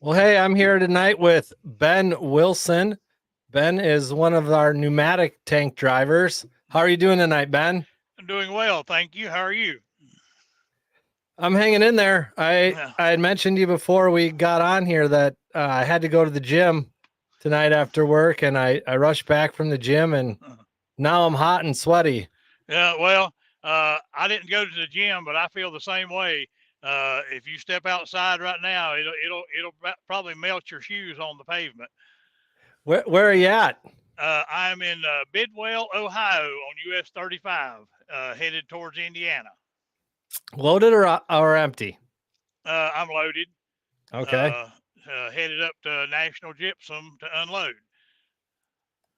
Well, hey, I'm here tonight with Ben Wilson. Ben is one of our pneumatic tank drivers. How are you doing tonight, Ben? I'm doing well, thank you. How are you? I'm hanging in there. I Yeah. I had mentioned to you before we got on here that I had to go to the gym tonight after work, and I rushed back from the gym, and now I'm hot and sweaty. Yeah, well, I didn't go to the gym, but I feel the same way. If you step outside right now, it'll probably melt your shoes on the pavement. Where are you at? I'm in Bidwell, Ohio, on US 35, headed towards Indiana. Loaded or empty? I'm loaded, Okay. uh, headed up to National Gypsum to unload.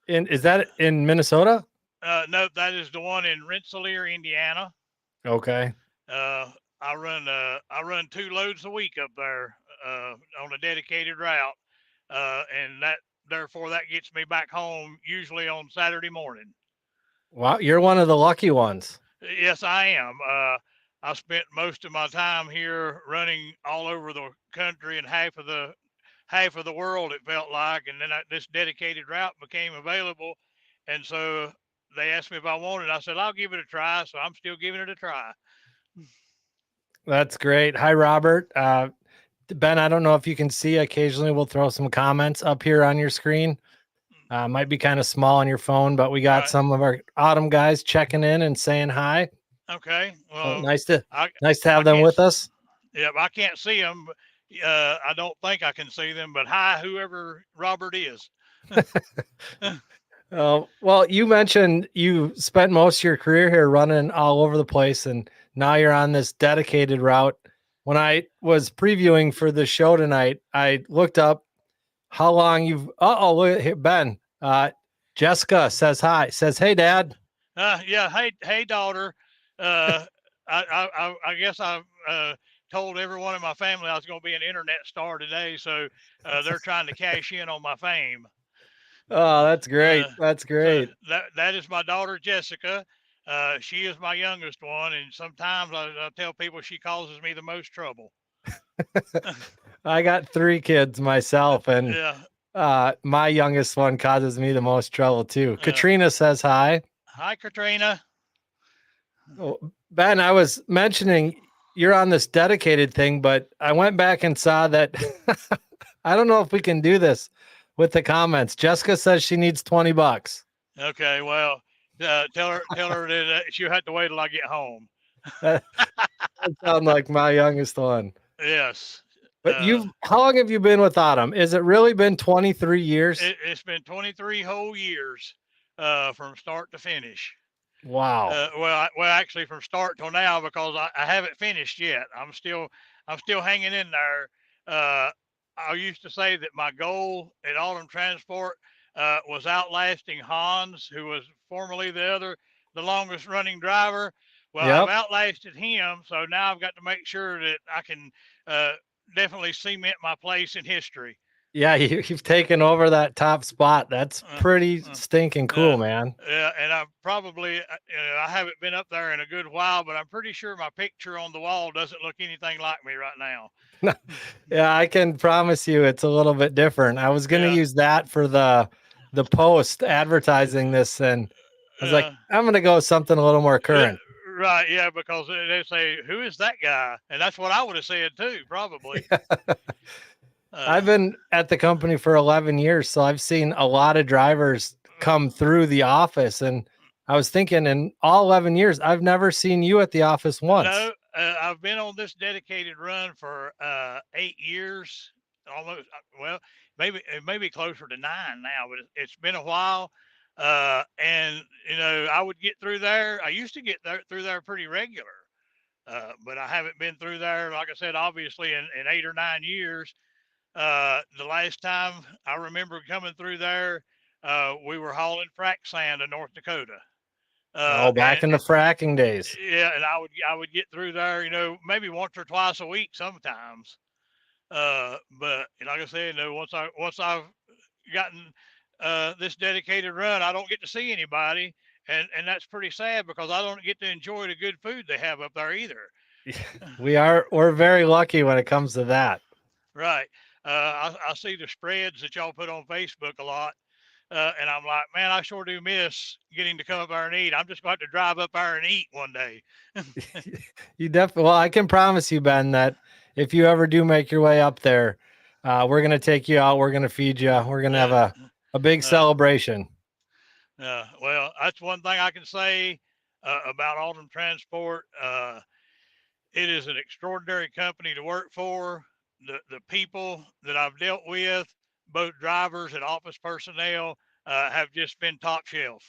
Is that in Minnesota? No, that is the one in Rensselaer, Indiana. Okay. Uh, I run two loads a week up there on a dedicated route, and that therefore that gets me back home usually on Saturday morning. Wow, you're one of the lucky ones. Yes, I am. I spent most of my time here running all over the country and half of the world it felt like, and then this dedicated route became available, and so they asked me if I wanted. I said I'll give it a try, so I'm still giving it a try. That's great. Hi, Robert. Ben, I don't know if you can see. Occasionally, we'll throw some comments up here on your screen. Might be kind of small on your phone, but we got Right. some of our autumn guys checking in and saying hi. Okay. So Well, nice to I nice to I have them can't. with us. Yeah, I can't see them. I don't think I can see them. But hi, whoever Robert is. Well, you mentioned you spent most of your career here running all over the place, and now you're on this dedicated route. When I was previewing for the show tonight, I looked up how long you've. Look here, Ben. Jessica says hi. Says, "Hey, Dad." Yeah. Hey, daughter. Uh, I guess I told everyone in my family I was going to be an internet star today, so they're trying to cash in on my fame. Oh, that's great. Uh, That's so great. that is my daughter Jessica. She is my youngest one, and sometimes I tell people she causes me the most trouble. I got 3 kids myself, and Yeah. my youngest one causes me the most trouble too. Uh, Katrina says hi. Hi, Katrina. Oh, Ben, I was mentioning you're on this dedicated thing, but I went back and saw that I don't know if we can do this with the comments. Jessica says she needs $20. Okay, well, tell her that she'll have to wait till I get home. That does sound like my youngest one. Yes. But how long have you been with Autumn? Is it really been 23 years? It's been 23 whole years from start to finish. Wow. Actually, from start till now because I haven't finished yet. I'm still hanging in there. Uh, I used to say that my goal at Autumn Transport was outlasting Hans, who was formerly the longest running driver. Well, I've Yep. outlasted him, so now I've got to make sure that I can uh, definitely cement my place in history. Yeah, you've taken over that top spot. That's Uh, pretty uh, stinking uh, cool, man. yeah, and I probably, I haven't been up there in a good while, but I'm pretty sure my picture on the wall doesn't look anything like me right now. Yeah, I can promise you it's a little bit different. I was gonna Yeah, use that for the post advertising this, and I was like, uh, I'm gonna go something a little more uh, current. right, yeah, because they say, "Who is that guy?" And that's what I would have said too, probably. I've Uh, been at the company for 11 years, so I've seen a lot of drivers come through the office, and I was thinking in all 11 years, I've never seen you at the office once. no, I've been on this dedicated run for 8 years, almost. Well, maybe it may be closer to 9 now, but it's been a while. And I would get through there. I used to get through there pretty regular, but I haven't been through there, like I said, obviously in 8 or 9 years. The last time I remember coming through there, we were hauling frac sand to North Dakota. Oh, back And in the fracking days. yeah, and I would get through there, maybe once or twice a week sometimes. But like I said, once I've gotten this dedicated run, I don't get to see anybody, and that's pretty sad because I don't get to enjoy the good food they have up there either. We're very lucky when it comes to that. Right. I see the spreads that y'all put on Facebook a lot, and I'm like, man, I sure do miss getting to come up there and eat. I'm just going to have to drive up there and eat one day. You definitely, well, I can promise you, Ben, that if you ever do make your way up there, we're going to take you out. We're going to feed you. We're going to have Uh, a big uh, celebration. well, that's one thing I can say about Alton Transport. It is an extraordinary company to work for. The people that I've dealt with, both drivers and office personnel, have just been top shelf.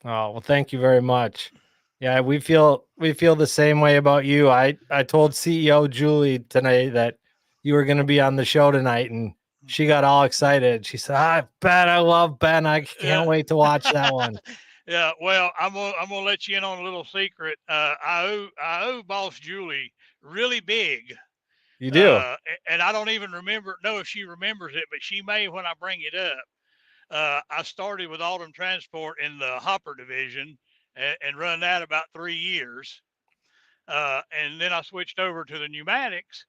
Oh, well, thank you very much. Yeah, we feel the same way about you. I told CEO Julie tonight that you were going to be on the show tonight, and she got all excited. She said, "I bet I love Ben. I Yeah. can't wait to watch that one." Yeah, well, I'm gonna let you in on a little secret. I owe Boss Julie really big, You do? and I don't even know if she remembers it, but she may when I bring it up. I started with Alton Transport in the hopper division and run that about 3 years, and then I switched over to the pneumatics.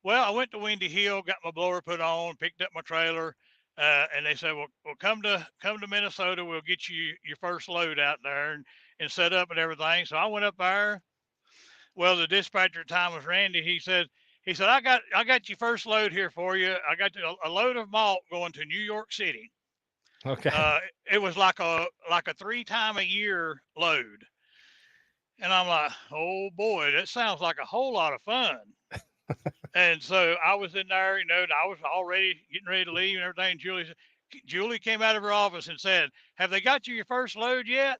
Well, I went to Windy Hill, got my blower put on, picked up my trailer, and they said, "Well, come to Minnesota. We'll get you your first load out there and set up and everything." So I went up there. Well, the dispatcher at the time was Randy. He said, I got your first load here for you. I got a load of malt going to New York City. Okay. Uh, it was like a 3 time a year load, and I'm like, oh boy, that sounds like a whole lot of fun. And so I was in there, and I was already getting ready to leave and everything. Julie came out of her office and said, "Have they got you your first load yet?"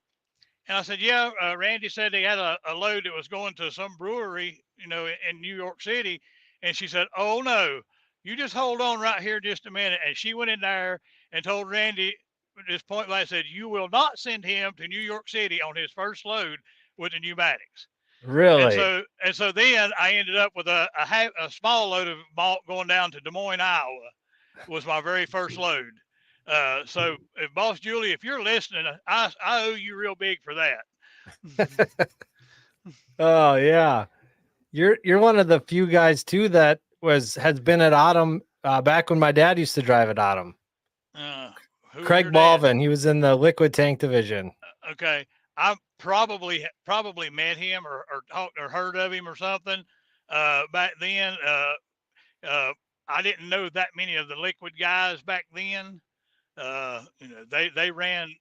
And I said, "Yeah." Randy said they had a load that was going to some brewery, in New York City. And she said, "Oh no, you just hold on right here just a minute." And she went in there and told Randy at this point blank, said, "You will not send him to New York City on his first load with the pneumatics." And Really? so then I ended up with a small load of malt going down to Des Moines, Iowa. Was my very first load. So, if Boss Julie, if you're listening, I owe you real big for that. Oh yeah. You're one of the few guys too that has been at Autumn back when my dad used to drive at Autumn. Uh, who's Craig your dad? Balvin, he was in the liquid tank division. Okay, I probably met him or talked or heard of him or something. Back then, uh, I didn't know that many of the liquid guys back then. They ran.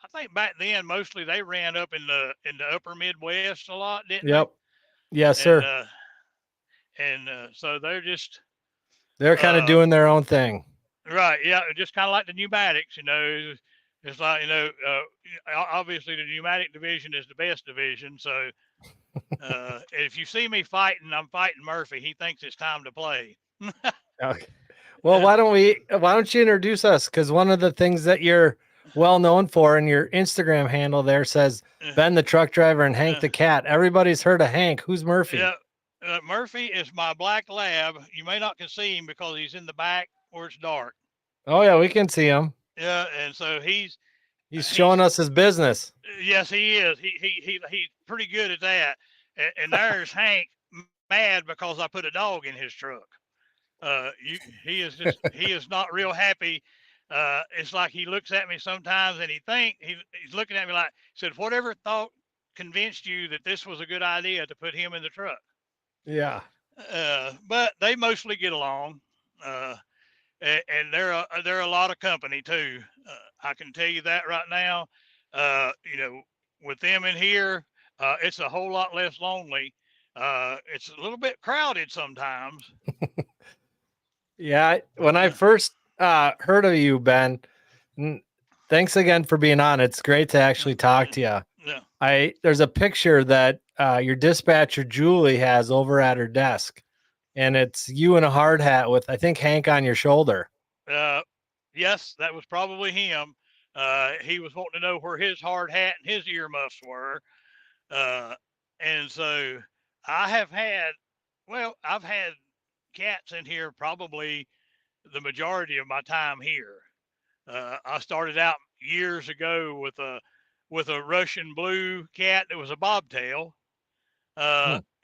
I think back then mostly they ran up in the upper Midwest a lot, didn't they? Yep. Yes, And sir. uh, so they're just They're kind of uh, doing their own thing. right, yeah, just kind of like the pneumatics. It's like obviously the pneumatic division is the best division. So if you see me fighting, I'm fighting Murphy. He thinks it's time to play. Okay. Well, why don't you introduce us? Because one of the things that you're well known for and your Instagram handle there says Ben the truck driver and Hank uh, the cat. Everybody's heard of Hank. Who's yeah, Murphy? Murphy is my black lab. You may not can see him because he's in the back where it's dark. Oh yeah, we can see him. Yeah, and so He's showing he's us his business. yes, he is. He's pretty good at that. And there's Hank mad because I put a dog in his truck. He is not real happy. It's like he looks at me sometimes and he's looking at me like said, "Whatever thought convinced you that this was a good idea to put him in the truck?" Yeah. But they mostly get along. Uh, and they're a lot of company too. I can tell you that right now. With them in here, it's a whole lot less lonely. It's a little bit crowded sometimes. Yeah. When I Uh, first heard of you, Ben, n- thanks again for being on. It's great to uh, actually talk to you. yeah, There's a picture that your dispatcher Julie has over at her desk, and it's you in a hard hat with I think Hank on your shoulder. uh, yes, that was probably him. He was wanting to know where his hard hat and his earmuffs were, uh, and so I have had, I've had cats in here probably the majority of my time here. I started out years ago with a Russian blue cat that was a bobtail,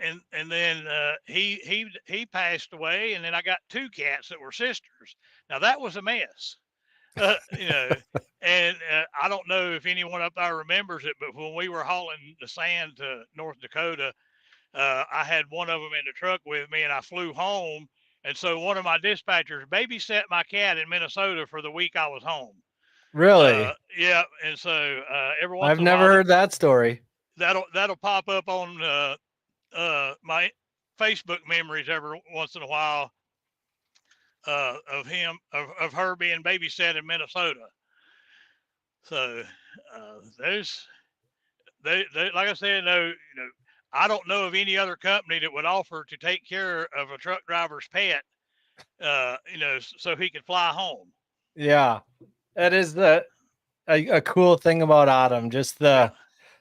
and then he passed away, and then I got two cats that were sisters. Now that was a mess, you know. And I don't know if anyone up there remembers it, but when we were hauling the sand to North Dakota, I had one of them in the truck with me, and I flew home. And so one of my dispatchers babysat my cat in Minnesota for the week I was home. Really? Yeah, and so every once I've in a never while heard that story. that'll pop up on my Facebook memories every once in a while of her being babysat in Minnesota. So they like I said, no, I don't know of any other company that would offer to take care of a truck driver's pet, so he could fly home. Yeah, that is a cool thing about Autumn, just Yeah,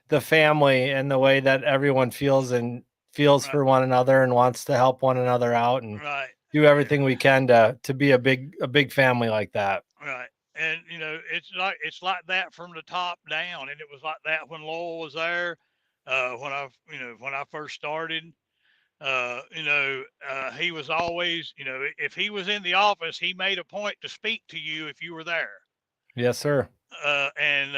the family and the way that everyone feels right, for one another and wants to help one another out and right, do and everything we can to be a big family like that. right. And it's like that from the top down, and it was like that when Lowell was there, when I first started. He was always, if he was in the office, he made a point to speak to you if you were there. Yes, sir. And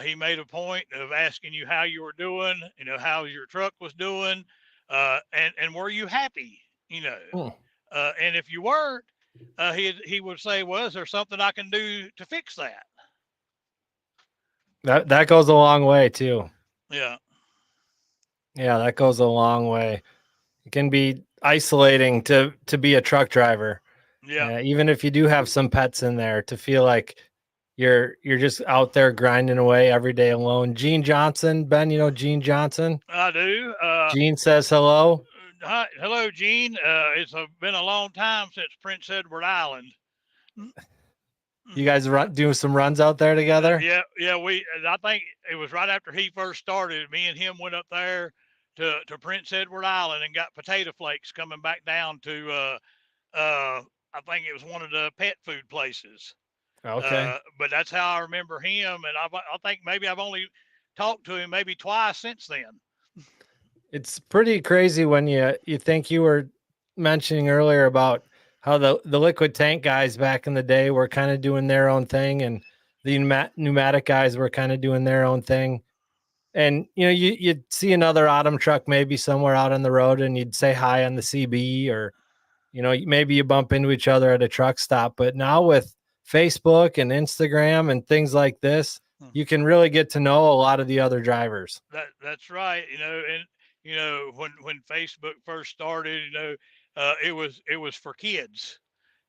he made a point of asking you how you were doing, how your truck was doing, and were you happy, you know. Hmm. And if you weren't, he would say, "Well, is there something I can do to fix that?" That goes a long way too. Yeah, Yeah, that goes a long way. It can be isolating to be a truck driver. yeah. Even if you do have some pets in there, to feel like you're just out there grinding away every day alone. Gene Johnson, Ben, you know Gene Johnson? I do. Gene says hello. Hi, hello, Gene. It's been a long time since Prince Edward Island. You guys do some runs out there together? Yeah, yeah. I think it was right after he first started. Me and him went up there to Prince Edward Island and got potato flakes coming back down to. I think it was one of the pet food places. Okay. But that's how I remember him, and I think maybe I've only talked to him maybe twice since then. It's pretty crazy when you think you were mentioning earlier about how the liquid tank guys back in the day were kind of doing their own thing and the pneumatic guys were kind of doing their own thing. And you'd see another Autumn truck maybe somewhere out on the road and you'd say hi on the CB, or maybe you bump into each other at a truck stop. But now with Facebook and Instagram and things like this, Hmm. you can really get to know a lot of the other drivers. That's right. And when Facebook first started, it was for kids,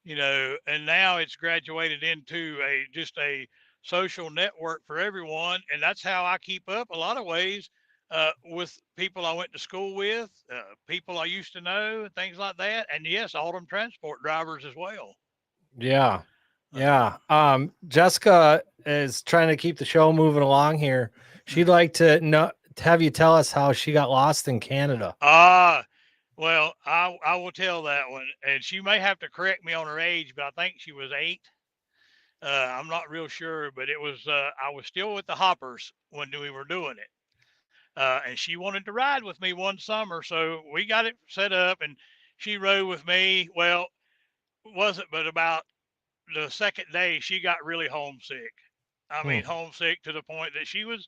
and now it's graduated into a just a social network for everyone, and that's how I keep up a lot of ways with people I went to school with, people I used to know, things like that, and yes, Autumn transport drivers as well. Yeah. Uh, Yeah. Jessica is trying to keep the show moving along here. She'd like to have you tell us how she got lost in Canada. ah, well, I will tell that one, and she may have to correct me on her age, but I think she was 8. I'm not real sure, but it was I was still with the Hoppers when we were doing it. And she wanted to ride with me one summer, so we got it set up, and she rode with me. Well, wasn't but about the second day she got really homesick. I Hmm. mean, homesick to the point that she was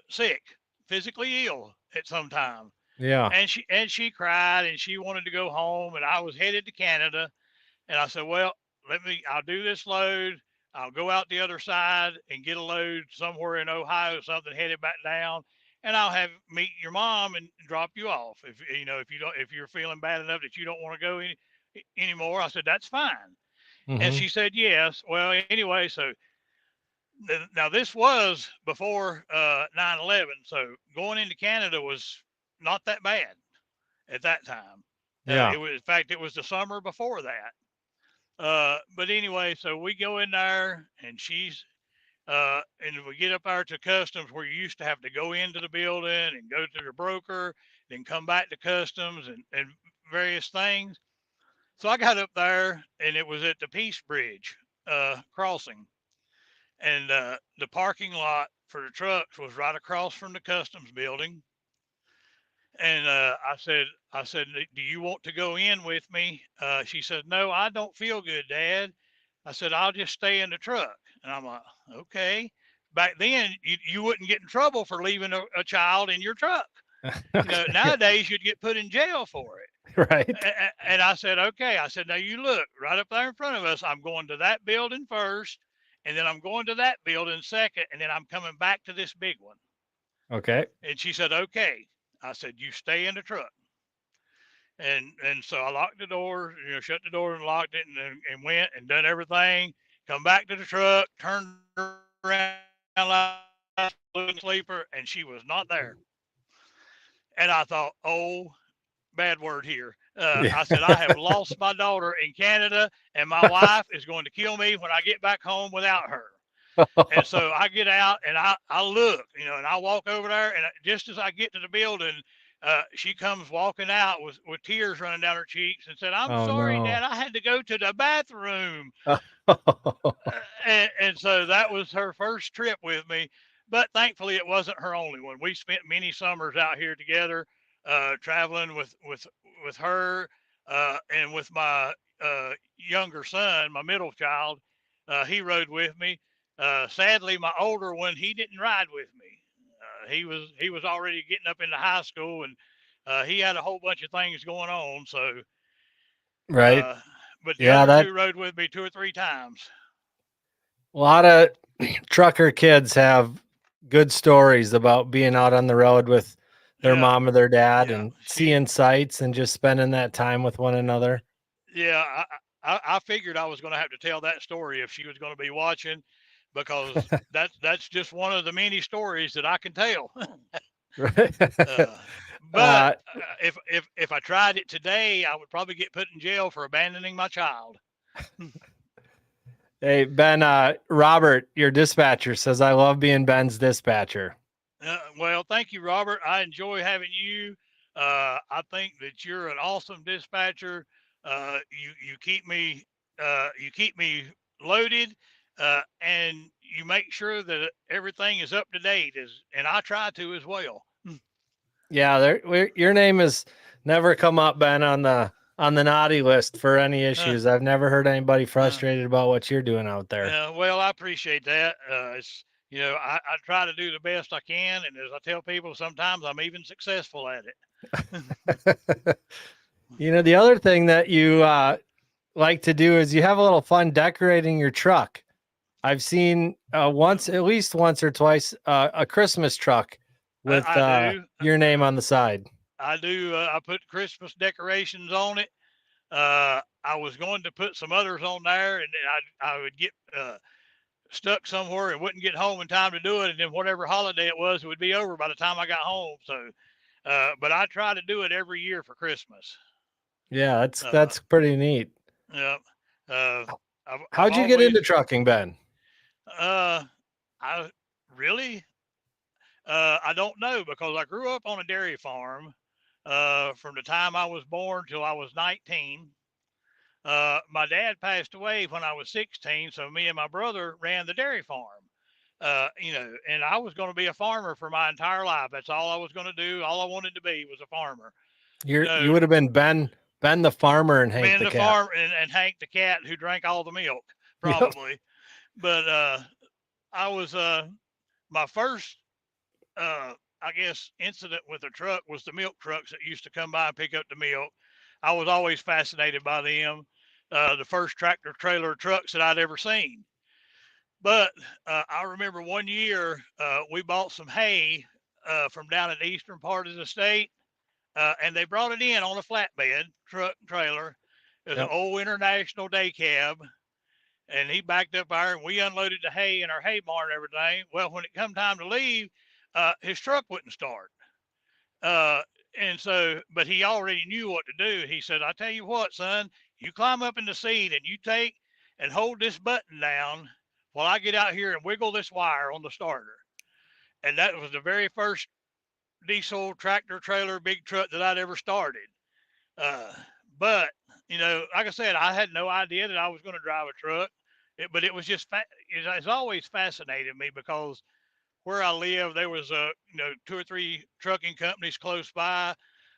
sick, physically ill at some time, Yeah. and she cried and she wanted to go home, and I was headed to Canada. And I said, well, I'll do this load. I'll go out the other side and get a load somewhere in Ohio, something headed back down, and I'll have meet your mom and drop you off. If you're feeling bad enough that you don't want to go anymore, I said, that's fine. And Hmm. she said, yes. Well, anyway, so now this was before 9/11. So going into Canada was not that bad at that time. Yeah. It was, in fact, it was the summer before that. But anyway, so we go in there, and we get up there to customs where you used to have to go into the building and go to the broker, then come back to customs and various things. So I got up there, and it was at the Peace Bridge crossing, and the parking lot for the trucks was right across from the customs building. And I said, do you want to go in with me? She said, no, I don't feel good, Dad. I said, I'll just stay in the truck. And I'm like, okay. Back then, you wouldn't get in trouble for leaving a child in your truck. Okay. Nowadays you'd get put in jail for it. Right. And I said, okay. I said, now you look right up there in front of us. I'm going to that building first, and then I'm going to that building second, and then I'm coming back to this big one. Okay. And she said, okay. I said, you stay in the truck. And so I locked the door, shut the door and locked it, and went and done everything. Come back to the truck, turned around like a sleeper, and she was not there. And I thought, oh, bad word here. I Yeah. said, I have lost my daughter in Canada, and my wife is going to kill me when I get back home without her. And so I get out and I look, and I walk over there. And just as I get to the building, she comes walking out with tears running down her cheeks and said, I'm Oh sorry, no. Dad, I had to go to the bathroom. And so that was her first trip with me. But thankfully, it wasn't her only one. We spent many summers out here together, traveling with her and with my younger son, my middle child. He rode with me. Sadly, my older one, he didn't ride with me. He was already getting up into high school, and he had a whole bunch of things going on. So, Right. uh, but the Yeah, other that two rode with me 2 or 3 times. a lot of trucker kids have good stories about being out on the road with their Yeah, mom or their dad yeah. and seeing sights and just spending that time with one another. Yeah. I figured I was going to have to tell that story if she was going to be watching, because that's just one of the many stories that I can tell. Right. uh, but uh, if I tried it today, I would probably get put in jail for abandoning my child. hey Ben, Robert, your dispatcher says I love being Ben's dispatcher. Well, thank you, Robert. I enjoy having you. I think that you're an awesome dispatcher. You keep me loaded, and you make sure that everything is up to date. And I try to as well. Yeah, your name has never come up, Ben, on the naughty list for any Uh, issues. I've never heard anybody uh, frustrated about what you're doing out there. well, I appreciate that. I try to do the best I can, and as I tell people, sometimes I'm even successful at it. The other thing that you like to do is you have a little fun decorating your truck. I've seen once, at least once or twice, a Christmas truck with I do. your name on the side. I do. I put Christmas decorations on it. I was going to put some others on there, and I would get stuck somewhere and wouldn't get home in time to do it. And then whatever holiday it was, it would be over by the time I got home. So, but I try to do it every year for Christmas. Yeah, Uh, that's pretty neat. yeah. Uh, I've How'd you get into always. trucking, Ben? Uh, I really. I don't know, because I grew up on a dairy farm from the time I was born till I was 19. My dad passed away when I was 16, so me and my brother ran the dairy farm. And I was going to be a farmer for my entire life. That's all I was going to do. All I wanted to be was a farmer. You You know, would have been Ben the farmer and Hank being the the cat. farm and Hank the cat who drank all the milk, Yep. probably. But I was my first I guess incident with a truck was the milk trucks that used to come by and pick up the milk. I was always fascinated by them. The first tractor trailer trucks that I'd ever seen. But I remember one year we bought some hay from down in the eastern part of the state, and they brought it in on a flatbed truck trailer. It was an Yep. old international day cab, and he backed up there, and we unloaded the hay in our hay barn and everything. Well, when it come time to leave, his truck wouldn't start. Uh, and so, but he already knew what to do. He said, I tell you what, son, you climb up in the seat and you take and hold this button down while I get out here and wiggle this wire on the starter. And that was the very first diesel tractor trailer big truck that I'd ever started. Uh, but, like I said, I had no idea that I was going to drive a truck. But it was just, it's always fascinated me, because where I live, there was 2 or 3 trucking companies close by.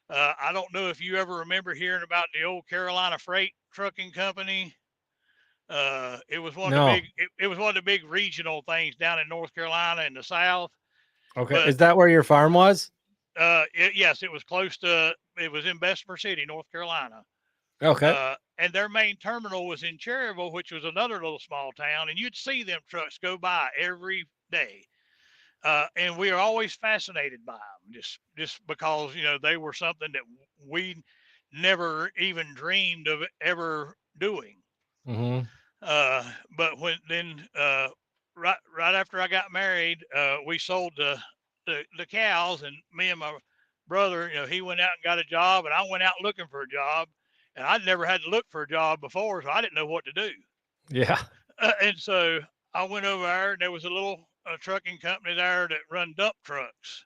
I don't know if you ever remember hearing about the old Carolina Freight Trucking Company. It was one of the No. it was one of the big regional things down in North Carolina in the South. Okay. But Is that where your farm was? yes, it was close to. It was in Bessemer City, North Carolina. Okay. And their main terminal was in Cherryville, which was another little small town, and you'd see them trucks go by every day. And we are always fascinated by them, just because they were something that we never even dreamed of ever doing. Mm-hmm. But when then right after I got married, we sold the cows, and me and my brother, he went out and got a job, and I went out looking for a job, and I'd never had to look for a job before, so I didn't know what to do. Yeah. And so I went over there, and there was a little trucking company there that run dump trucks,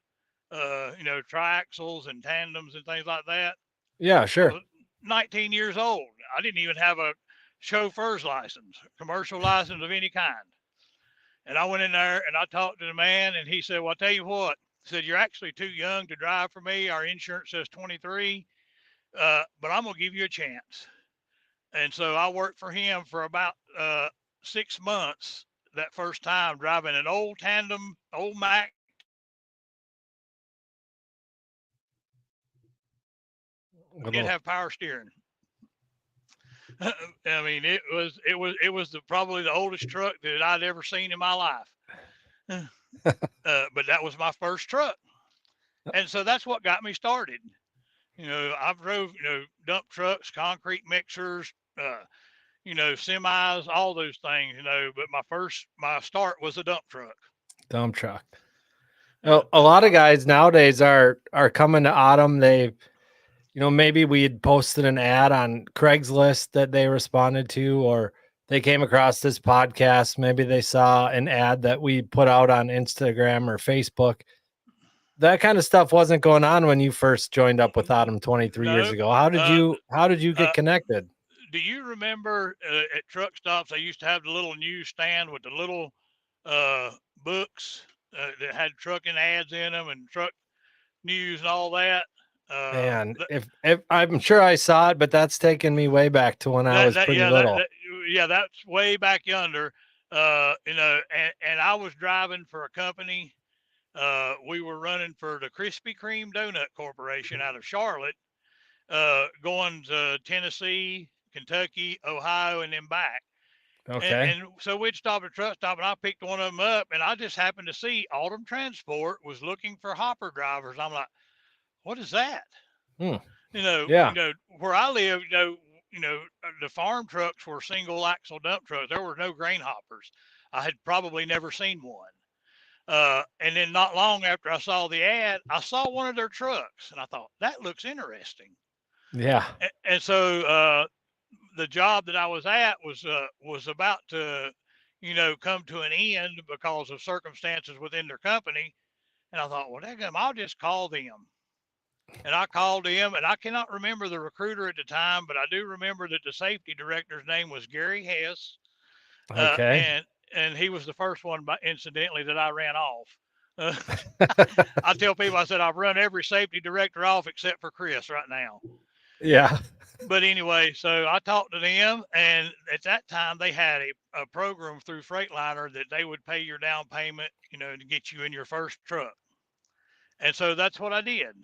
triaxles and tandems and things like that. Yeah, I sure. was 19 years old. I didn't even have a chauffeur's license, commercial license of any kind. And I went in there and I talked to the man, and he said, "Well, I'll tell you what." He said, "You're actually too young to drive for me. Our insurance says 23, but I'm going to give you a chance." And so I worked for him for about 6 months that first time, driving an old tandem, old Mack tandem did Little. have power steering. I mean, it was probably the oldest truck that I'd ever seen in my life. But that was my first truck, and so that's what got me started. I drove dump trucks, concrete mixers, semis, all those things. But my start was a dump truck. Dump truck. Uh, A lot of guys nowadays are coming to autumn. They, maybe we had posted an ad on Craigslist that they responded to, or they came across this podcast. Maybe they saw an ad that we put out on Instagram or Facebook. That kind of stuff wasn't going on when you first joined up with Autumn 23 years no, ago. How did uh, you get uh, connected? do you remember at truck stops they used to have the little newsstand with the little uh, books that had trucking ads in them and truck news and all that? Uh, Man, if I'm sure I saw it, but that's taken me way back to when I that was that pretty yeah that, little. that yeah that's way back yonder. And I was driving for a company. We were running for the Krispy Kreme Donut Corporation out of Charlotte, going to Tennessee, Kentucky, Ohio, and then back. And, Okay. and so we'd stop at a truck stop, and I picked one of them up, and I just happened to see Autumn Transport was looking for hopper drivers. I'm like, what is that? Hmm. You know, you Yeah. know, where I live, the farm trucks were single axle dump trucks. There were no grain hoppers. I had probably never seen one. And then not long after I saw the ad, I saw one of their trucks, and I thought that looks interesting. Yeah. And so the job that I was at was about to, come to an end because of circumstances within their company. And I thought, well, I'll just call them. And I called him, and I cannot remember the recruiter at the time, but I do remember that the safety director's name was Gary Hess, uh, Okay. and and he was the first one, incidentally, that I ran off. Uh, I tell people, I said I've run every safety director off except for Chris right now. Yeah. But anyway, so I talked to them, and at that time they had a program through Freightliner that they would pay your down payment, to get you in your first truck. And so that's what I did.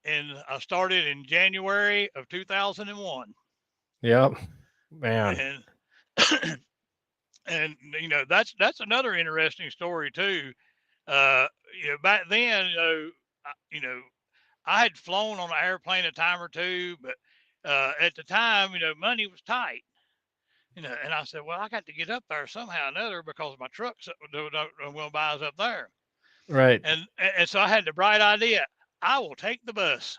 And I started in January of 2001. Yep. Man. And and that's another interesting story too. Uh, back then, I, you know, I had flown on an airplane a time or two, but at the time, money was tight. And I said, well, I got to get up there somehow or another because my trucks will buy us up there. Right. And so I had the bright idea. I will take the bus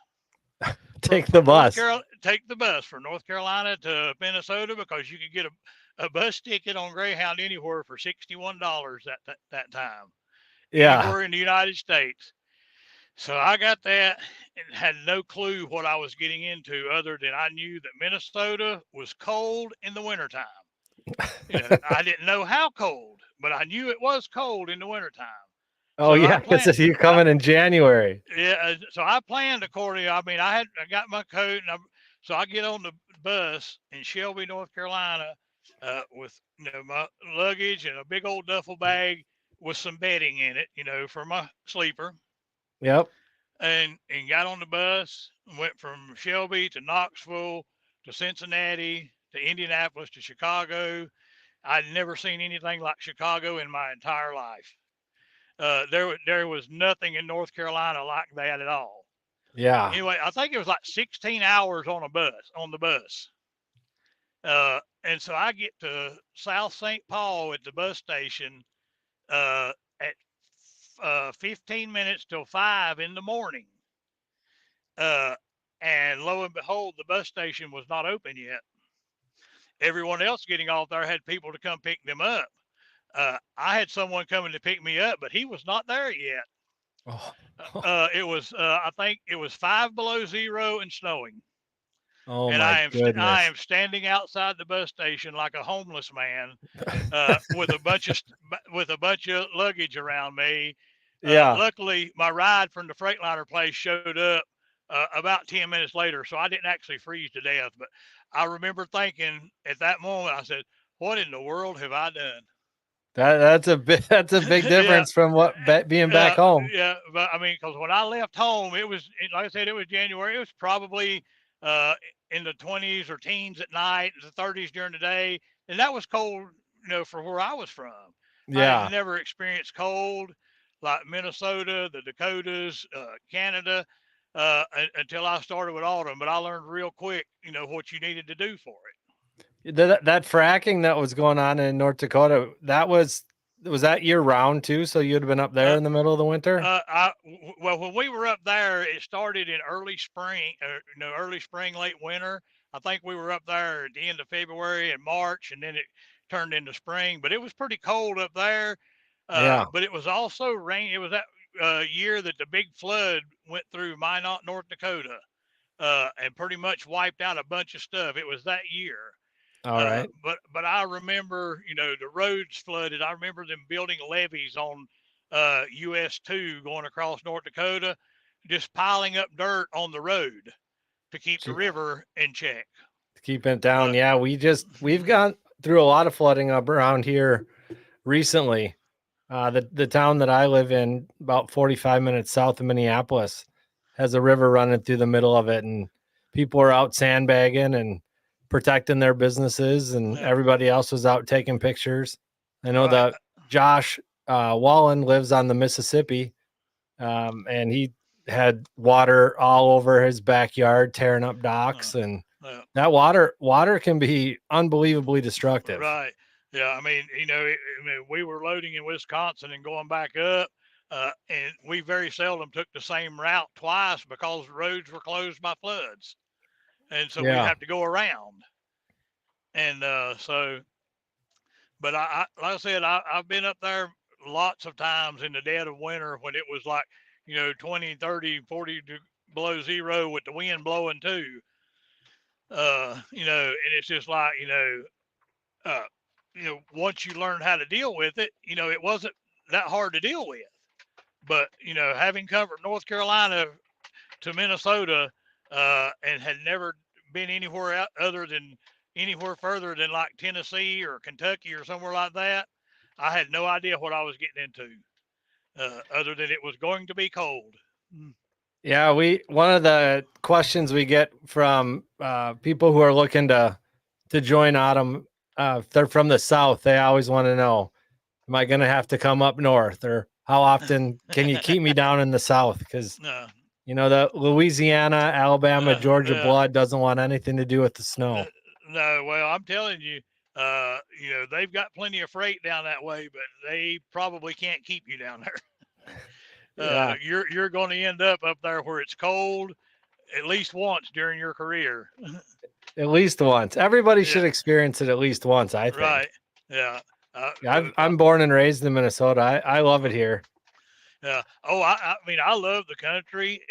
Take the from North bus. Carolina, take the bus from North Carolina to Minnesota because you could get a bus ticket on Greyhound anywhere for $61 that time, Yeah. anywhere in the United States. So I got that and had no clue what I was getting into other than I knew that Minnesota was cold in the wintertime. I didn't know how cold, but I knew it was cold in the wintertime. Oh So I yeah, planned. because you coming in January. Yeah, so I planned accordingly. I mean, I got my coat, and so I get on the bus in Shelby, North Carolina, with my luggage and a big old duffel bag with some bedding in it, for my sleeper, Yep. and got on the bus and went from Shelby to Knoxville to Cincinnati to Indianapolis to Chicago. I'd never seen anything like Chicago in my entire life. There was nothing in North Carolina like that at all. Yeah. Anyway, I think it was like 16 hours on the bus. And so I get to South St. Paul at the bus station at 15 minutes till 5 in the morning. Uh, and lo and behold, the bus station was not open yet. Everyone else getting off there had people to come pick them up. I had someone coming to pick me up, but he was not there yet. Oh. I think it was 5 below 0 and snowing. Oh And my I goodness. am standing outside the bus station like a homeless man, with a bunch of luggage around me. Yeah. Luckily, my ride from the Freightliner place showed up about 10 minutes later, so I didn't actually freeze to death. But I remember thinking at that moment, I said, "What in the world have I done?" That's a big Yeah, difference from being back yeah, home. yeah. But I mean, because when I left home, like I said, it was January. It was probably uh, in the 20s or teens at night, the 30s during the day, and that was cold. For where I was from, I had Yeah. never experienced cold like Minnesota, the Dakotas, Canada, until I started with autumn. But I learned real quick, what you needed to do for That fracking that was going on in North Dakota, was that year round too? So you'd have been up it. there in the middle of the winter? Well, when we were up there, it started in early spring, early spring, late winter. I think we were up there at the end of February and March, and then it turned into spring. But it was pretty cold up there. Yeah. But it was also rain. It was that year that the big flood went through Minot, North Dakota, and pretty much wiped out a bunch of stuff. It was that year. All right. But I remember, the roads flooded. I remember them building levees on US 2 going across North Dakota, just piling up dirt on the road to keep the Gee, river in check. keeping it down. Uh, Yeah, we've gone through a lot of flooding up around here recently. The town that I live in, about 45 minutes south of Minneapolis, has a river running through the middle of it, and people are out sandbagging and protecting their businesses, and yeah, everybody else was out taking pictures. I know right. that Josh Wallen lives on the Mississippi, and he had water all over his backyard, tearing up Uh, docks, and uh, that water can be unbelievably destructive. right. Yeah. I mean, we were loading in Wisconsin and going back up. And we very seldom took the same route twice because roads were closed by floods. And so we'd Yeah. have to go around. And but like I said, I've been up there lots of times in the dead of winter when it was like, 20, 30, 40 below 0 with the wind blowing too. And it's just like, uh, once you learn how to deal with it, it wasn't that hard to deal with. But, having covered North Carolina to Minnesota, and had never been anywhere other than anywhere further than like Tennessee or Kentucky or somewhere like that, I had no idea what I was getting into, other than it was going to be cold. Mm. Yeah, one of the questions we get from people who are looking to join Autumn, if they're from the South, they always want to know, am I going to have to come up north, or how often can you keep me down in the South? Because uh, the Louisiana, Alabama, Georgia yeah. blood doesn't want anything to do with the snow. No, well, I'm telling you, they've got plenty of freight down that way, but they probably can't keep you down there. Yeah, You're going to end up there where it's cold at least once during your career. at least once. Everybody Yeah, should experience it at least once, I think. right. Yeah. Yeah, I'm born and raised in Minnesota. I love it here. yeah. Oh, I mean, I love the country.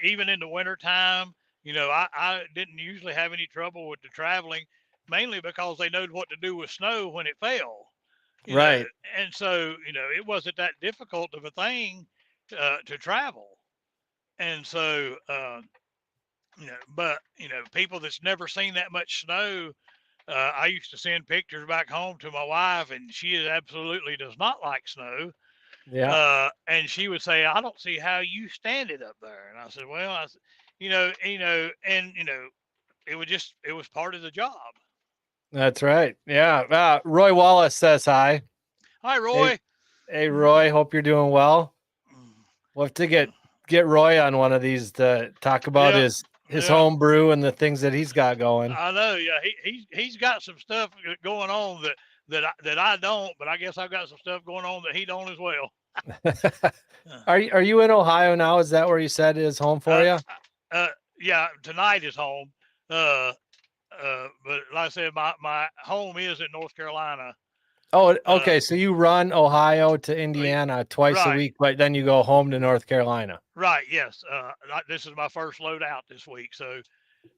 Even in the wintertime, I didn't usually have any trouble with the traveling, mainly because they knowed what to do with snow when it fell. you know, Right. and so it wasn't that difficult of a thing to travel, and so but people that's never seen that much snow. I used to send pictures back home to my wife, and she absolutely does not like snow. Yeah. And she would say, "I don't see how you stand it up there." And I said, "Well, and it was part of the job." That's right. Yeah. Roy Wallace says hi. Hi, Hey, Roy. hey, Roy. Hope you're doing well. We'll have to get Roy on one of these to talk about Yeah, his yeah. home brew and the things that he's got going. I know. Yeah, he's got some stuff going on that I don't, but I guess I've got some stuff going on that he don't as well. Uh, Are you in Ohio now? Is that where you said is home for uh, you? uh, yeah, tonight is home. Uh, but like I said, my home is in North Carolina. Oh, Uh, okay. So you run Ohio to Indiana twice a right, week, but then you go home to North Carolina. right, yes. This is my first load out this week, so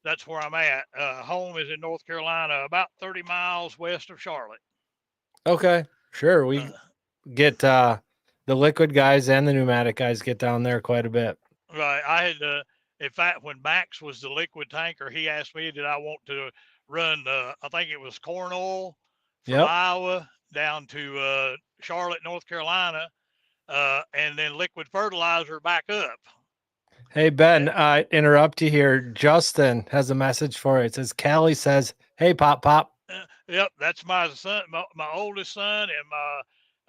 that's where I'm at. Home is in North Carolina, about 30 miles west of Charlotte. Okay, sure. Uh, We get the liquid guys and the pneumatic guys get down there quite a bit. right, I had, in fact, when Max was the liquid tanker, he asked me did I want to run, I think it was corn oil from Yep. Iowa down to Charlotte, North Carolina, and then liquid fertilizer back up. Hey Ben, I interrupt you here. Justin has a message for you. It says Callie says, "Hey Pop Pop." Yep, that's my son, my oldest son, and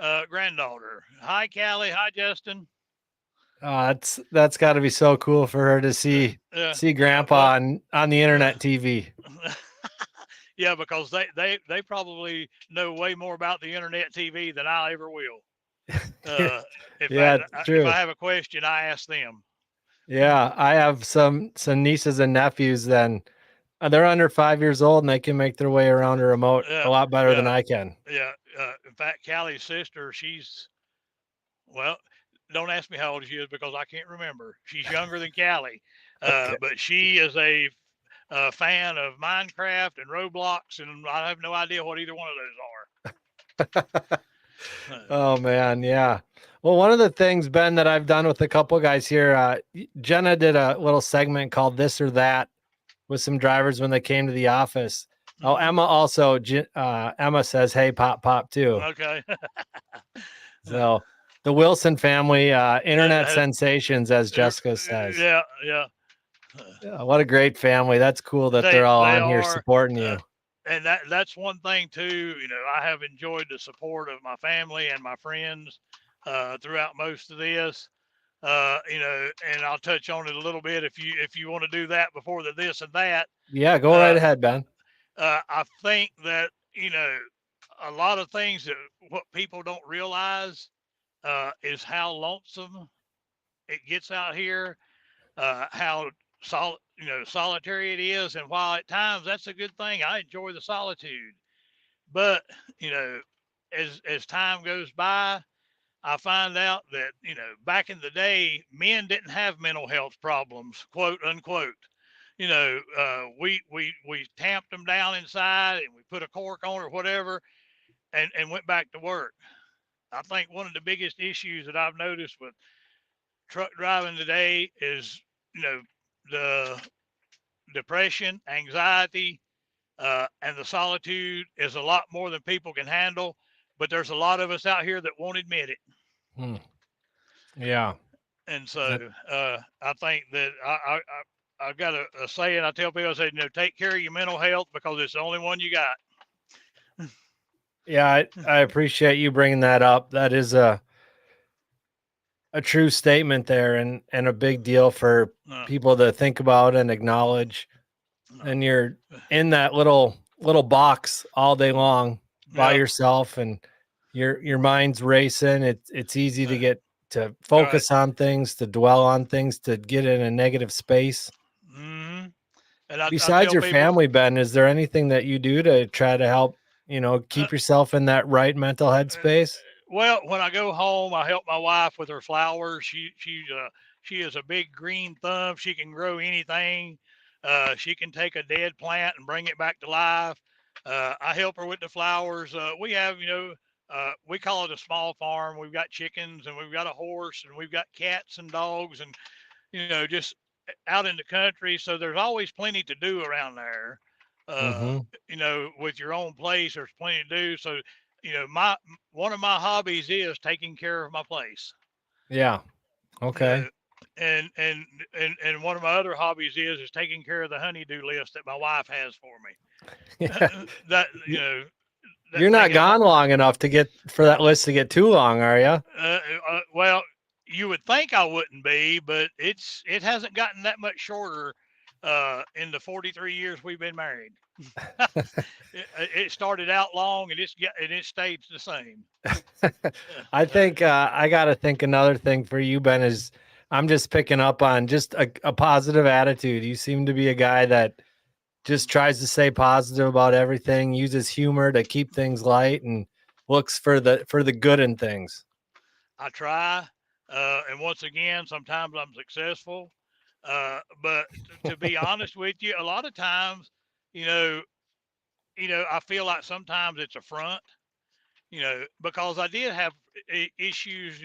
my granddaughter. Hi, Callie. Hi, Justin. That's got to be so cool for her to see Yeah. Well, Grandpa on the uh, internet TV. yeah, because they probably know way more about the internet TV than I ever will. Uh, in Yeah, fact, it's if true. I have a question, I ask them. Yeah, I have some nieces and nephews. Then they're under 5 years old, and they can make their way around a remote a Yeah, lot better than yeah, I can. yeah. In fact, Callie's sister, she's well. Don't ask me how old she is because I can't remember. She's younger than Callie, Okay. but she is a fan of Minecraft and Roblox, and I have no idea what either one of those are. Oh man, yeah. Well, one of the things, Ben, that I've done with a couple guys here, Jenna did a little segment called "This or That" with some drivers when they came to the office. Oh, Mm-hmm. Emma also. Emma says, "Hey, Pop Pop," too. Okay. So the Wilson family, internet Uh, sensations, as Jessica says. yeah, yeah. Yeah, what a great family. That's cool that they're all They on here are, supporting uh, you. and that's one thing too. I have enjoyed the support of my family and my friends throughout most of this. And I'll touch on it a little bit if you want to do that before the this and that. Yeah, go right Uh, ahead, Ben. I think that a lot of things that what people don't realize is how lonesome it gets out here, how solitary it is, and while at times that's a good thing, I enjoy the solitude. But you know, as time goes by, I find out that back in the day, men didn't have mental health problems, quote unquote. We tamped them down inside and we put a cork on or whatever, and went back to work. I think one of the biggest issues that I've noticed with truck driving today is the depression, anxiety, and the solitude is a lot more than people can handle. But there's a lot of us out here that won't admit it. Hmm. Yeah. And That- so I think that I got a saying I tell people, I say, take care of your mental health because it's the only one you got. yeah, I appreciate you bringing that up. That is a true statement there, and a big deal for Uh, people to think about and acknowledge. And you're in that little box all day long by yeah. yourself, and your mind's racing. It's easy to Uh, get to all right. focus on things, to dwell on things, to get in a negative space. Mm-hmm. And I Besides tell your people, family, Ben, is there anything that you do to try to help, uh, keep yourself in that right mental uh, headspace? well, when I go home, I help my wife with her flowers. She is a big green thumb. She can grow anything. She can take a dead plant and bring it back to life. I help her with the flowers. We have we call it a small farm. We've got chickens and we've got a horse and we've got cats and dogs and just out in the country. So there's always plenty to do around there. Uh, Mm-hmm. with your own place, there's plenty to do. So, my one of my hobbies is taking care of my place. Yeah. You know, Okay. and one of my other hobbies is taking care of the honeydew list that my wife has for me. Yeah. that Y- that You're not making them. gone long enough to get for that list to get too long, are you? Well, you would think I wouldn't be, but it hasn't gotten that much shorter in the 43 years we've been married. It started out long and it stayed the same. I Uh, think I got to think another thing for you, Ben, is I'm just picking up on just a positive attitude. You seem to be a guy that just tries to stay positive about everything, uses humor to keep things light, and looks for the good in things. I try, and once again, sometimes I'm successful. But to be honest with you, a lot of times, you know, I feel like sometimes it's a front, because I did have issues,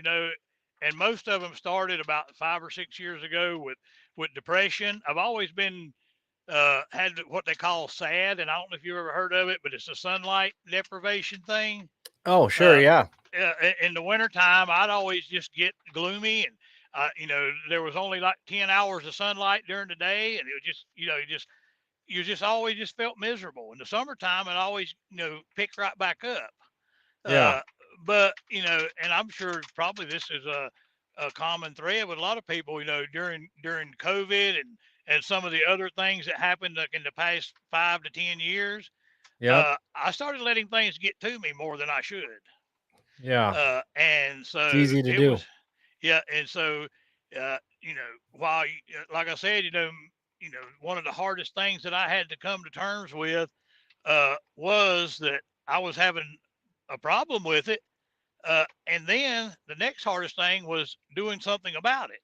and most of them started about 5 or 6 years ago with depression. I've always been had what they call SAD, and I don't know if you've ever heard of it, but it's a sunlight deprivation thing. Oh, sure, Uh, yeah, in the wintertime, I'd always just get gloomy, and there was only like 10 hours of sunlight during the day, and it was just, you just always just felt miserable. In the summertime, it always, picked right back up. yeah, Uh, but and I'm sure probably this is a common thread with a lot of people. During COVID and some of the other things that happened like in the past 5 to 10 years, yep, I started letting things get to me more than I should. yeah. And It's so easy to it do. was, yeah. And so, while, like I said, one of the hardest things that I had to come to terms with was that I was having a problem with it. And then the next hardest thing was doing something about it.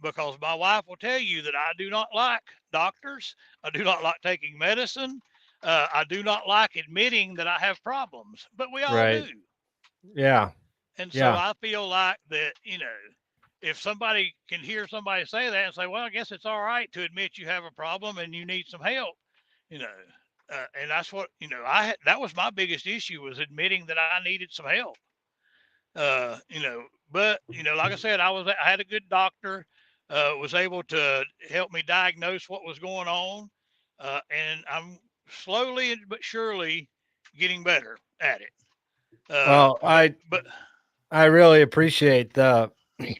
Because my wife will tell you that I do not like doctors. I do not like taking medicine. I do not like admitting that I have problems, but we all Right. do. Yeah. And so Yeah. I feel like that, if somebody can hear somebody say that and say, well, I guess it's all right to admit you have a problem and you need some help, you know, and that's what, that was my biggest issue was admitting that I needed some help. But like I said, I had a good doctor, was able to help me diagnose what was going on, and I'm slowly but surely getting better at it. Uh, Well, but but I really appreciate the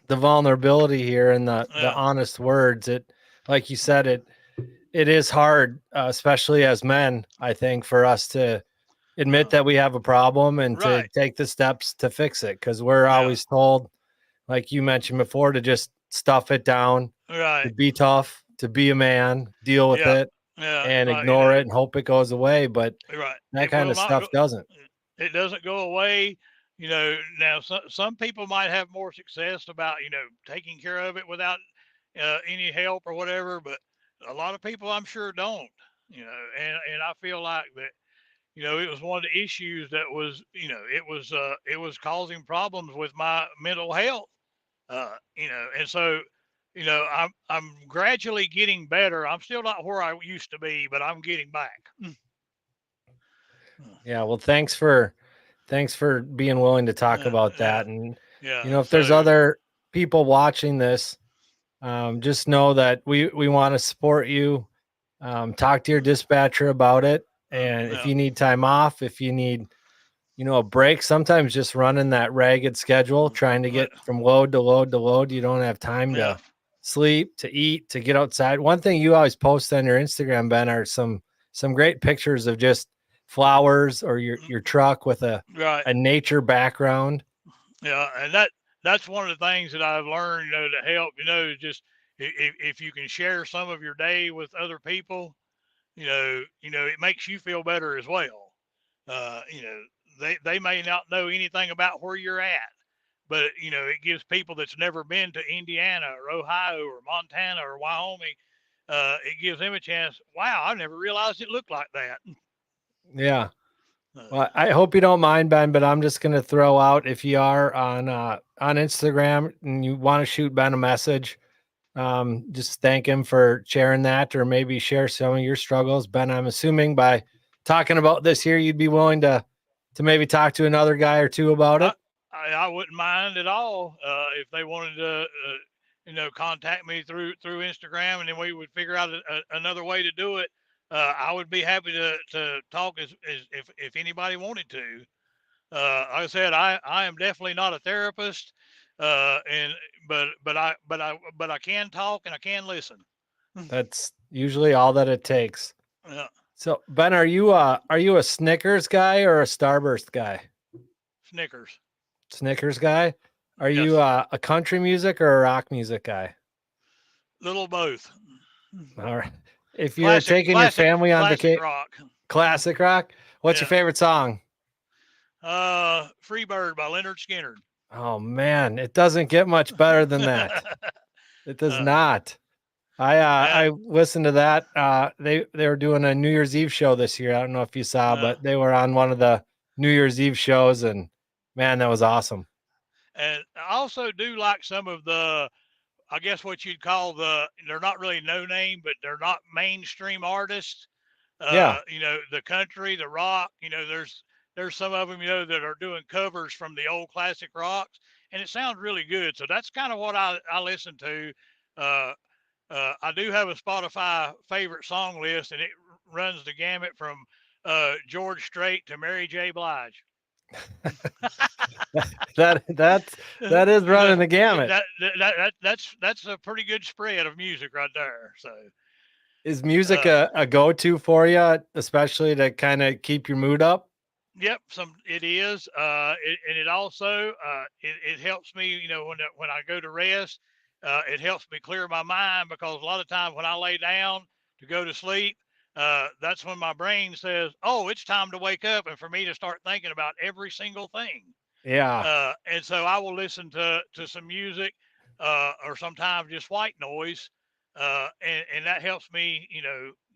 vulnerability here and the uh, honest words. It, like you said, it is hard, especially as men, I think, for us to admit uh, that we have a problem and to right, take the steps to fix it, because we're yeah, always told, like you mentioned before, to just stuff it down, to right, be tough, to be a man, deal with yeah, it, yeah, and right, ignore it and hope it goes away. But right. that It kind will of not stuff go. doesn't. It doesn't go away. Now some people might have more success about taking care of it without any help or whatever, but a lot of people I'm sure don't. And I feel like that. It was one of the issues that was it was causing problems with my mental health. And so I'm gradually getting better. I'm still not where I used to be, but I'm getting back. Yeah, well, thanks for being willing to talk about Yeah, that. And yeah. if there's So other people watching this, just know that we want to support you. Talk to your dispatcher about it, and if yeah, you need time off, if you need a break, sometimes just running that ragged schedule, trying to right, get from load to load to load, you don't have time yeah, to sleep, to eat, to get outside. One thing you always post on your Instagram, Ben, are some great pictures of just flowers or your truck with right, a nature background. yeah. And that's one of the things that I've learned, to help. Is just if you can share some of your day with other people, it makes you feel better as well. They may not know anything about where you're at, but it gives people that's never been to Indiana or Ohio or Montana or Wyoming. It gives them a chance. Wow, I never realized it looked like that. Yeah. Well, I hope you don't mind, Ben, but I'm just gonna throw out, if you are on Instagram and you want to shoot Ben a message, just thank him for sharing that, or maybe share some of your struggles. Ben, I'm assuming by talking about this here, you'd be willing to maybe talk to another guy or two about I, it. I wouldn't mind at all if they wanted to, contact me through Instagram, and then we would figure out another way to do it. I would be happy to talk as if anybody wanted to. Like I said, I am definitely not a therapist, and but I can talk and I can listen. That's usually all that it takes. Yeah, So, Ben, are you a Snickers guy or a Starburst guy? Snickers. Snickers guy. Are you Yes, a country music or a rock music guy? little both. All right. If you're taking your Classic, family on classic vacation, rock. classic rock. What's your Yeah. favorite song? Free Bird by Leonard Skinner. Oh man, it doesn't get much better than that. It does uh, not. yeah, I listened to that. They were doing a New Year's Eve show this year. I don't know if you saw, uh, but they were on one of the New Year's Eve shows, and man, that was awesome. and I also do like some of the, I guess what you'd call they're not really no name, but they're not mainstream artists. Yeah, The country, the rock, there's some of them, that are doing covers from the old classic rocks, and it sounds really good. So that's kind of what I listen to. Uh, I do have a Spotify favorite song list, and it runs the gamut from George Strait to Mary J. Blige. that's that is you know running the gamut. that's a pretty good spread of music right there. So Is music uh, a go-to for you, especially to kind of keep your mood up? yep, it is, and it also it helps me. When I go to rest, it helps me clear my mind because a lot of times when I lay down to go to sleep, that's when my brain says, "Oh, it's time to wake up," and for me to start thinking about every single thing. Yeah, And so I will listen to some music, or sometimes just white noise, and that helps me,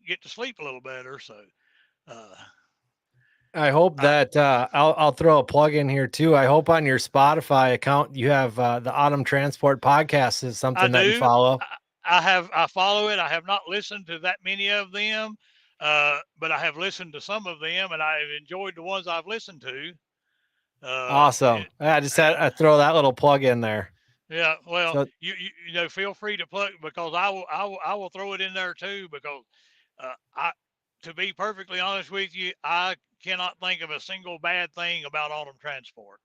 get to sleep a little better. So uh, I hope I that I'll throw a plug in here too. I hope on your Spotify account you have the Autumn Transport podcast is I something that you do. follow. I follow it. I have not listened to that many of them, but I have listened to some of them, and I've enjoyed the ones I've listened to. Awesome. I just had Yeah, to throw that little plug in there. yeah. Well, So, feel free to plug because I will throw it in there too because I to be perfectly honest with you, I cannot think of a single bad thing about Autumn Transport.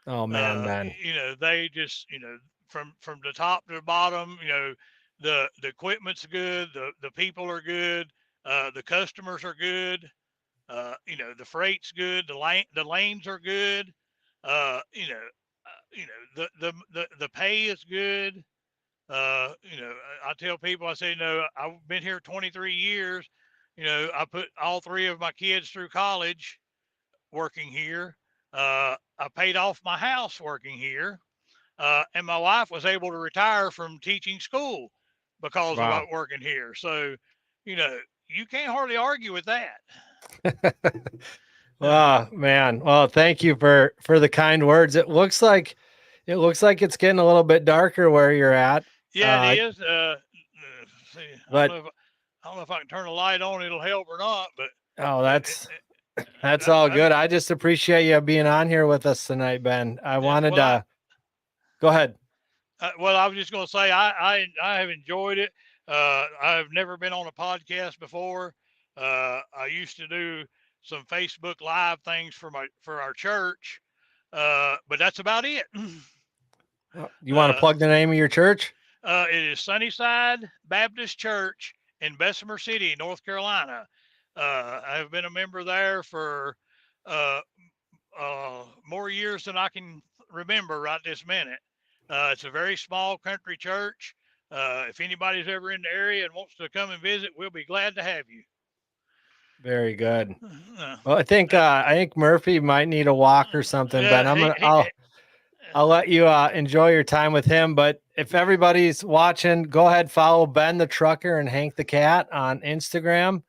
oh man, Ben. They just, from the top to the bottom, the equipment's good, the people are good, the customers are good, the freight's good, the lanes are good, uh, you know, the pay is good. I tell people, I say, I've been here 23 years. I put all three of my kids through college working here. I paid off my house working here. And my wife was able to retire from teaching school because of Wow. working here. So, you know, you can't hardly argue with that. Oh man. Well, thank you for the kind words. It looks like it's getting a little bit darker where you're at. Yeah, it is. See, But I don't know if I can turn the light on; it'll help or not. But oh, it, that's it, that's that, all that, good. I just appreciate you being on here with us tonight, Ben. I yeah. wanted to go ahead. Well, I was just going to say I have enjoyed it. I've never been on a podcast before. I used to do some Facebook Live things for our church, but that's about it. You want to uh, plug the name of your church? it is Sunnyside Baptist Church in Bessemer City, North Carolina. I've been a member there for uh, more years than I can remember right this minute. It's a very small country church. If anybody's ever in the area and wants to come and visit, we'll be glad to have you. Very good. Uh, Well, I think Murphy might need a walk or something, Ben. yeah, I'm gonna I'll let you enjoy your time with him. But if everybody's watching, go ahead, follow Ben the Trucker and Hank the Cat on Instagram.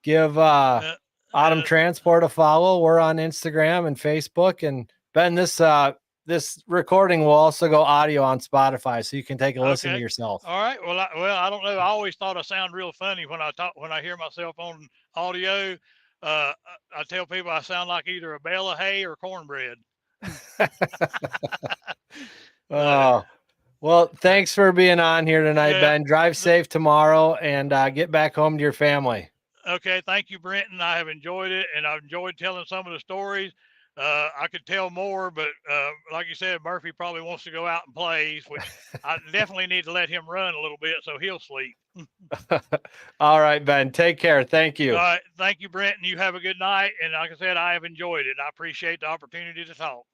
Give uh, Autumn Transport a follow. We're on Instagram and Facebook. And Ben, this recording will also go audio on Spotify, so you can take a listen to Okay. yourself. All right. Well, I don't know. I always thought I sound real funny when I hear myself on audio. I tell people I sound like either a bale of hay or cornbread. Oh, well, thanks for being on here tonight, Yeah. Ben. Drive safe tomorrow and get back home to your family. Okay. Thank you, Brenton. I have enjoyed it, and I've enjoyed telling some of the stories. I could tell more, but like you said, Murphy probably wants to go out and plays, which I definitely need to let him run a little bit so he'll sleep. All right, Ben. Take care. Thank you. Thank you, Brenton. You have a good night. And like I said, I have enjoyed it. I appreciate the opportunity to talk.